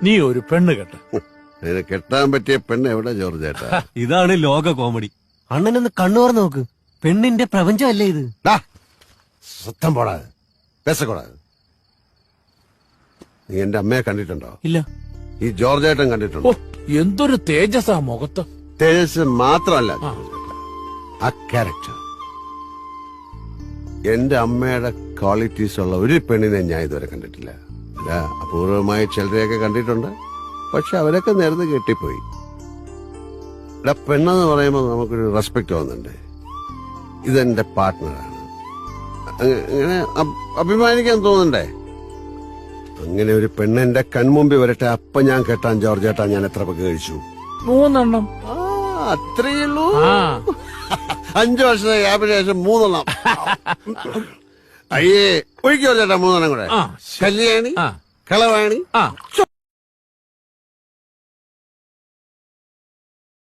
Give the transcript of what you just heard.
നീ ഒരു പെണ്ണ് കെട്ട്. ഇതിന് കെട്ടാൻ പറ്റിയ പെണ്ണ് എവിടെ ജോർജ് ചേട്ടാ? ഇതാണ് ലോക കോമഡി. അണ്ണനൊന്ന് കണ്ണുറ നോക്ക്, പെണ്ണിന്റെ പ്രപഞ്ചമല്ലേ ഇത്. സത്തം പോടാ, പേസക്കൂടാ. നീ എന്റെ അമ്മയെ കണ്ടിട്ടുണ്ടോ? ഇല്ല. ഈ ജോർജ് ചേട്ടൻ ഓ, കണ്ടിട്ടുണ്ടോ? എന്തൊരു തേജസ്സാ മുഖത്ത്. തേജസ് മാത്രമല്ല, ആ ക്യാരക്ടർ. എന്റെ അമ്മയുടെ ക്വാളിറ്റീസ് ഉള്ള ഒരു പെണ്ണിനെ ഞാൻ ഇതുവരെ കണ്ടിട്ടില്ല. അല്ല, അപൂർവമായി ചിലരെയൊക്കെ കണ്ടിട്ടുണ്ട്. പക്ഷെ അവരൊക്കെ നേരത്തെ കെട്ടിപ്പോയി. ഇവിടെ പെണ്ണെന്ന് പറയുമ്പോൾ നമുക്കൊരു റെസ്പെക്ട് തോന്നുന്നുണ്ട്. ഇതെന്റെ പാർട്ട്ണറാണ്, അങ്ങനെ അഭിമാനിക്കാൻ തോന്നണ്ടേ? അങ്ങനെ ഒരു പെണ്ണെന്റെ കൺമുമ്പിൽ വരട്ടെ, അപ്പൊ ഞാൻ കെട്ടാൻ ജോർജ് ചേട്ടാ. ഞാൻ എത്ര പക്ക് കഴിച്ചു? 3 എണ്ണം. അത്രയേ ഉള്ളൂ. 5 വർഷത്തെ ഗ്യാപ്പിന് ശേഷം 3 എണ്ണം. അയ്യേ, ഒഴിക്കോ ചേട്ടാ 3 എണ്ണം കൂടെ. കല്യാണി, കളവാണി.